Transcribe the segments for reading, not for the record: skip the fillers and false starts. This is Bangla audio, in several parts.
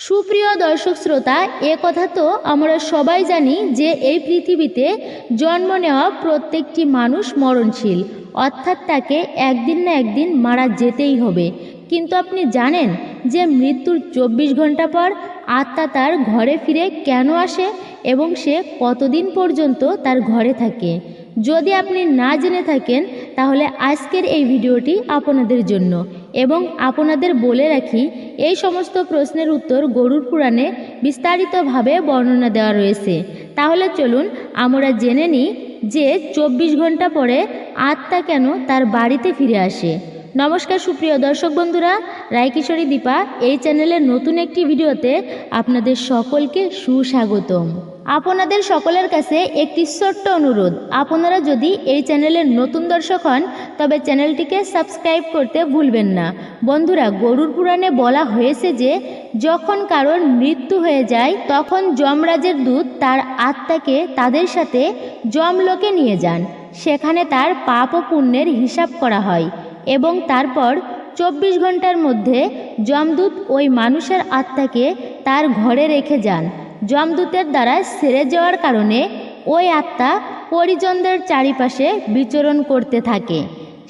সুপ্রিয় দর্শক শ্রোতা, এ কথা তো আমরা সবাই জানি যে এই পৃথিবীতে জন্ম নেওয়া প্রত্যেকটি মানুষ মরণশীল, অর্থাৎ তাকে একদিন না একদিন মারা যেতেই হবে। কিন্তু আপনি জানেন যে মৃত্যুর 24 ঘন্টা পর আত্মা তার ঘরে ফিরে কেন আসে এবং সে কতদিন পর্যন্ত তার ঘরে থাকে? যদি আপনি না জেনে থাকেন তাহলে আজকের এই ভিডিওটি আপনাদের জন্য। এবং আপনাদের বলে রাখি, এই সমস্ত প্রশ্নের উত্তর গরুড় পুরাণে বিস্তারিতভাবে বর্ণনা দেওয়া রয়েছে। তাহলে চলুন আমরা জেনে নিই যে 24 ঘন্টা পরে আত্মা কেন তার বাড়িতে ফিরে আসে। নমস্কার সুপ্রিয় দর্শক বন্ধুরা, রায়কিশোরী দীপা এই চ্যানেলের নতুন একটি ভিডিওতে আপনাদের সকলকে সুস্বাগতম। আপনাদের সকলের কাছে একটি ছোট্ট অনুরোধ, আপনারা যদি এই চ্যানেলের নতুন দর্শক হন তবে চ্যানেলটিকে সাবস্ক্রাইব করতে ভুলবেন না। বন্ধুরা, গরুড় পুরাণে বলা হয়েছে যে যখন কারোর মৃত্যু হয়ে যায় তখন যমরাজের দূত তার আত্মাকে তাদের সাথে যমলোকে নিয়ে যান। সেখানে তার পাপ ও পুণ্যের হিসাব করা হয় এবং তারপর 24 ঘন্টার মধ্যে যমদূত ওই মানুষের আত্মাকে তার ঘরে রেখে যান। যমদূতের দ্বারা ছেড়ে যাওয়ার কারণে ওই আত্মা পরিজনদের চারিপাশে বিচরণ করতে থাকে।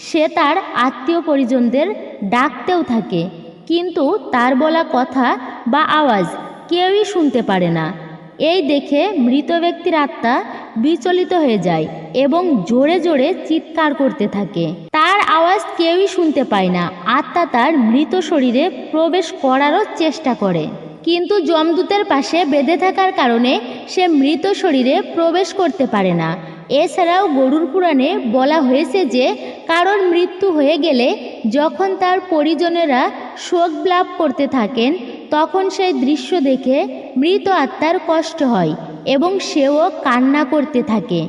সে তার আত্মীয় পরিজনদের ডাকতেও থাকে, কিন্তু তার বলা কথা বা আওয়াজ কেউই শুনতে পারে না। এই দেখে মৃত ব্যক্তির আত্মা বিচলিত হয়ে যায় এবং জোরে জোরে চিৎকার করতে থাকে। তার আওয়াজ কেউই শুনতে পায় না। আত্মা তার মৃত শরীরে প্রবেশ করারও চেষ্টা করে, কিন্তু যমদূতের পাশে বেঁধে থাকার কারণে সে মৃত শরীরে প্রবেশ করতে পারে না। এছাড়াও গরুড় পুরাণে বলা হয়েছে যে কারোর মৃত্যু হয়ে গেলে যখন তার পরিজনেরা শোক লাভ করতে থাকেন তখন সেই দৃশ্য দেখে মৃত আত্মার কষ্ট হয় এবং সেও কান্না করতে থাকে,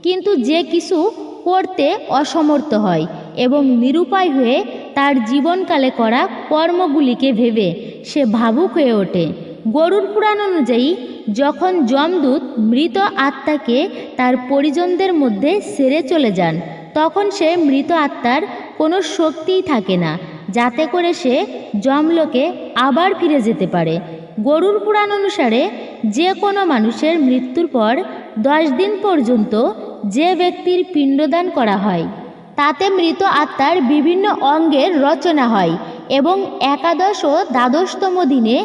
কিন্তু যে কিছু করতে অসমর্থ হয় এবং নিরুপায় হয়ে তার জীবনকালে করা কর্মগুলিকে ভেবে সে ভাবুক হয়ে ওঠে। গরুড় পুরাণ অনুযায়ী যখন যমদূত মৃত আত্মাকে তার পরিজনদের মধ্যে ছেড়ে চলে যান তখন সে মৃত আত্মার কোনো শক্তিই থাকে না যাতে করে সে যমলোকে আবার ফিরে যেতে পারে। গরুড় পুরাণ অনুসারে যে কোনো মানুষের মৃত্যুর পর 10 দিন পর্যন্ত যে ব্যক্তির পিণ্ডদান করা হয় তাতে মৃত আত্মার বিভিন্ন অঙ্গের রচনা হয় এবং একাদশ ও দ্বাদশতম দিনে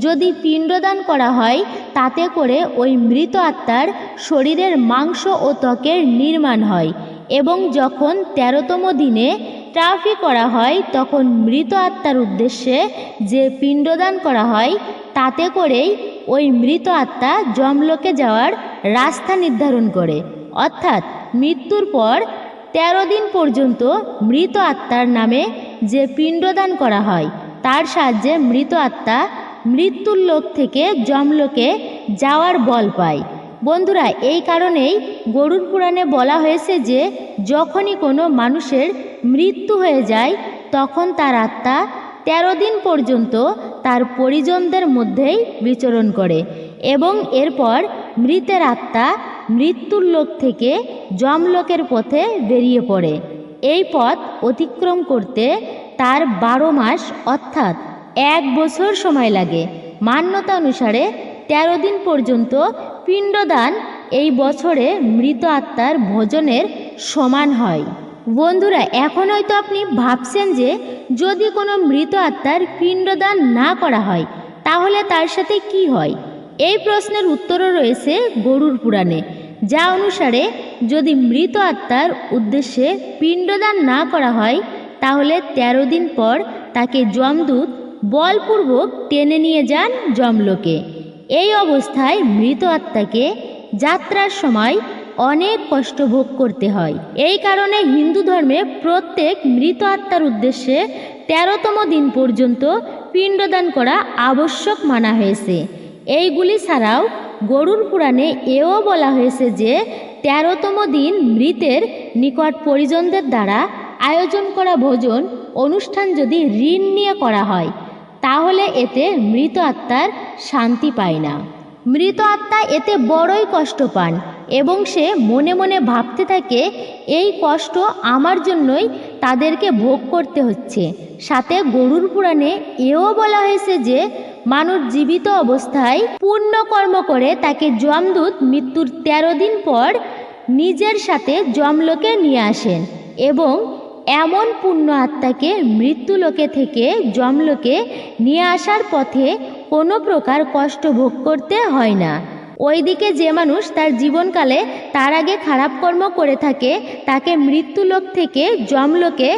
যদি পিণ্ডদান করা হয় তাতে করে ওই মৃত আত্মার শরীরের মাংস ও ত্বকের নির্মাণ হয় এবং যখন 13তম দিনে ট্রাফি করা হয় তখন মৃত আত্মার উদ্দেশ্যে যে পিণ্ডদান করা হয় তাতে করেই ওই মৃত আত্মা যমলোকে যাওয়ার রাস্তা নির্ধারণ করে। অর্থাৎ মৃত্যুর পর 13 দিন পর্যন্ত মৃত আত্মার নামে যে পিণ্ডদান করা হয় তার সাহায্যে মৃত আত্মা মৃত্যুর লোক থেকে যমলোকে যাওয়ার বল পায়। বন্ধুরা, এই কারণেই গরুড় পুরাণে বলা হয়েছে যে যখনই কোনো মানুষের মৃত্যু হয়ে যায় তখন তার আত্মা 13 দিন পর্যন্ত তার পরিজনদের মধ্যেই বিচরণ করে এবং এরপর মৃতের আত্মা মৃত্যুর লোক থেকে যমলোকের পথে বেরিয়ে পড়ে। এই পথ অতিক্রম করতে তার 12 মাস অর্থাৎ 1 বছর সময় লাগে। মান্যতা অনুসারে 13 দিন পর্যন্ত পিণ্ডদান এই বছরে মৃত আত্মার ভোজনের সমান হয়। বন্ধুরা, এখন হয়তো আপনি ভাবছেন যে যদি কোনো মৃত আত্মার পিণ্ডদান না করা হয় তাহলে তার সাথে কি হয়? এই প্রশ্নের উত্তরও রয়েছে গরুড় পুরাণে, যা অনুসারে যদি মৃত আত্মার উদ্দেশ্যে পিণ্ডদান না করা হয় তাহলে 13 দিন পর তাকে যমদূত বলপূর্বক টেনে নিয়ে যান যমলোকে। এই অবস্থায় মৃত আত্মাকে যাত্রার সময় অনেক কষ্ট ভোগ করতে হয়। এই কারণে হিন্দু ধর্মে প্রত্যেক মৃত আত্মার উদ্দেশ্যে 13তম দিন পর্যন্ত পিণ্ডদান করা আবশ্যক মানা হয়েছে। এইগুলি ছাড়াও গরুড় পুরাণে এও বলা হয়েছে যে 13তম দিন মৃতের নিকট পরিজনদের দ্বারা আয়োজন করা ভোজন অনুষ্ঠান যদি ঋণ নিয়ে করা হয় তাহলে এতে মৃত আত্মার শান্তি পায় না। মৃত আত্মা এতে বড়ই কষ্ট পান এবং সে মনে মনে ভাবতে থাকে এই কষ্ট আমার জন্যই তাদেরকে ভোগ করতে হচ্ছে। সাথে গরুড় পুরাণে এও বলা হয়েছে যে মানুষ জীবিত অবস্থায় পুণ্যকর্ম করে তাকে যমদূত মৃত্যুর 13 দিন পর নিজের সাথে যমলোকে নিয়ে আসেন এবং এমন পুণ্য আত্মাকে মৃত্যুলোকে থেকে যমলোকে নিয়ে আসার পথে কোনো প্রকার কষ্ট ভোগ করতে হয় না। ওইদিকে যে মানুষ তার জীবনকালে তার আগে খারাপ কর্ম করে থাকে তাকে মৃত্যুলোক থেকে যমলোকে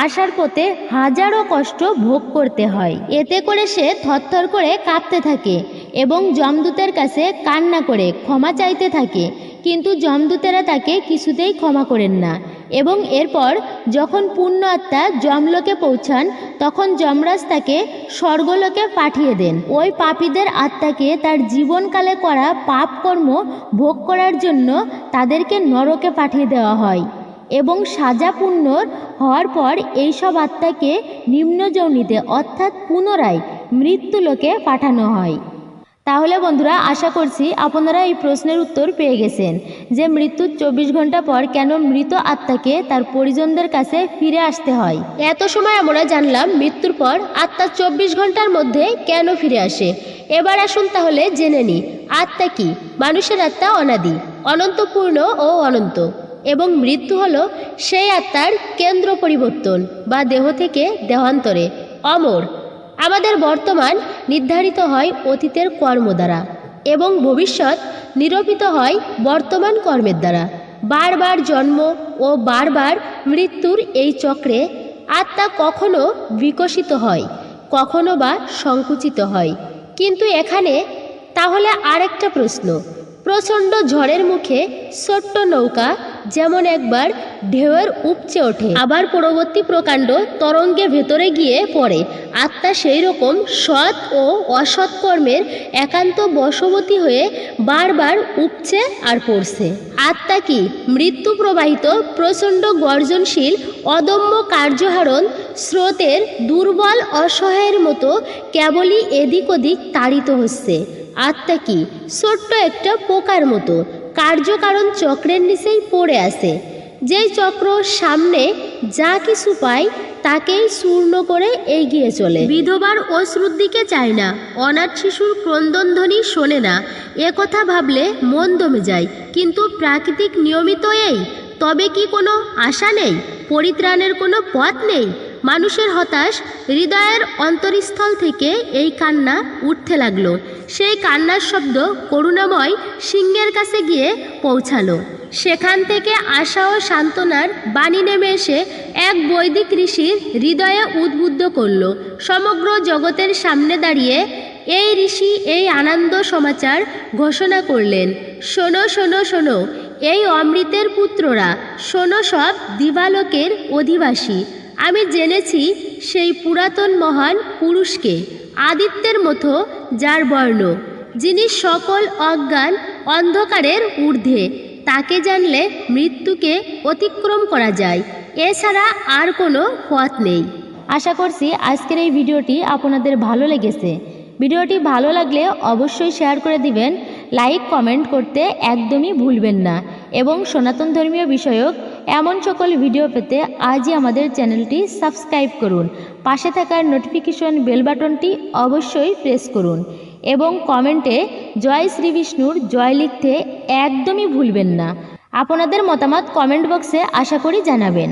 আসার পথে হাজারো কষ্ট ভোগ করতে হয়। এতে করে সে থরথর করে কাঁপতে থাকে এবং যমদূতের কাছে কান্না করে ক্ষমা চাইতে থাকে, কিন্তু যমদূতেরা তাকে কিছুতেই ক্ষমা করেন না এবং এরপর যখন পুণ্য আত্মা যমলোকে পৌঁছান তখন যমরাজ তাকে স্বর্গলোকে পাঠিয়ে দেন। ওই পাপীদের আত্মাকে তার জীবনকালে করা পাপ কর্ম ভোগ করার জন্য তাদেরকে নরকে পাঠিয়ে দেওয়া হয় এবং সাজা পূর্ণ হওয়ার পর এইসব আত্মাকে নিম্ন যোনিতে অর্থাৎ পুনরায় মৃত্যুলোকে পাঠানো হয়। তাহলে বন্ধুরা, আশা করছি আপনারা এই প্রশ্নের উত্তর পেয়ে গেছেন যে মৃত্যুর 24 ঘন্টা পর কেন মৃত আত্মাকে তার পরিজনদের কাছে ফিরে আসতে হয়। এত সময় আমরা জানলাম মৃত্যুর পর আত্মা 24 ঘন্টার মধ্যে কেন ফিরে আসে। এবার আসুন তাহলে জেনে নিই আত্মা কি। মানুষের আত্মা অনাদি, অনন্তপূর্ণ ও অনন্ত, এবং মৃত্যু হলো সেই আত্মার কেন্দ্র পরিবর্তন বা দেহ থেকে দেহান্তরে। অমর। আমাদের বর্তমান নির্ধারিত হয় অতীতের কর্ম দ্বারা এবং ভবিষ্যৎ নিরূপিত হয় বর্তমান কর্মের দ্বারা। বারবার জন্ম ও বারবার মৃত্যুর এই চক্রে আত্মা কখনো বিকশিত হয়, কখনো বা সংকুচিত হয়। কিন্তু এখানে তাহলে আরেকটা প্রশ্ন, প্রচণ্ড ঝড়ের মুখে ছোট্ট নৌকা যেমন একবার ঢেউয়ের উপচে ওঠে আবার পরবর্তী প্রকাণ্ড তরঙ্গে ভেতরে গিয়ে পড়ে, আত্মা সেই রকম সৎ ও অসৎ কর্মের একান্ত বশবর্তী হয়ে বারবার উপচে আর পড়ছে। আত্মা কি মৃত্যু প্রবাহিত প্রচণ্ড গর্জনশীল অদম্য কার্যহারণ স্রোতের দুর্বল অসহায়ের মতো কেবলই এদিক ওদিক তাড়িত হচ্ছে। আত্মা কি ছোট্ট একটা পোকার মতো কার্যকারণ চক্রের নিচেই পড়ে আছে, যেই চক্র সামনে যা কিছু পায় তাকেই চূর্ণ করে এগিয়ে চলে। বিধবার অশ্রুর দিকে চায় না, অনাথ শিশুর ক্রন্দনধ্বনি শোনে না। একথা ভাবলে মন দমে যায়, কিন্তু প্রাকৃতিক নিয়মিত এই। তবে কি কোনো আশা নেই? পরিত্রাণের কোনো পথ নেই? মানুষের হতাশ হৃদয়ের অন্তরস্থল থেকে এই কান্না উঠতে লাগলো। সেই কান্নার শব্দ করুণাময় সিংহের কাছে গিয়ে পৌঁছালো। সেখান থেকে আশা ও সান্ত্বনার বাণী নেমে এসে এক বৈদিক ঋষির হৃদয়ে উদ্বুদ্ধ করল। সমগ্র জগতের সামনে দাঁড়িয়ে এই ঋষি এই আনন্দ সমাচার ঘোষণা করলেন, শোনো শোনো শোনো এই অমৃতের পুত্ররা, শোনো সব দিবালোকের অধিবাসী। আমি জেনেছি সেই পুরাতন মহান পুরুষকে, আদিত্যের মতো যার বর্ণ, যিনি সকল অজ্ঞান অন্ধকারের ঊর্ধ্বে। তাকে জানলে মৃত্যুকে অতিক্রম করা যায়, এছাড়া আর কোনো পথ নেই। আশা করছি আজকের এই ভিডিওটি আপনাদের ভালো লেগেছে। ভিডিওটি ভালো লাগলে অবশ্যই শেয়ার করে দিবেন, লাইক কমেন্ট করতে একদমই ভুলবেন না এবং সনাতন ধর্মীয় বিষয়ক এমন সকল ভিডিও পেতে আজই আমাদের চ্যানেলটি সাবস্ক্রাইব করুন। পাশে থাকার নোটিফিকেশন বেল বাটনটি অবশ্যই প্রেস করুন এবং কমেন্টে জয় শ্রী বিষ্ণুর জয় লিখতে একদমই ভুলবেন না। আপনাদের মতামত কমেন্ট বক্সে আশা করি জানাবেন।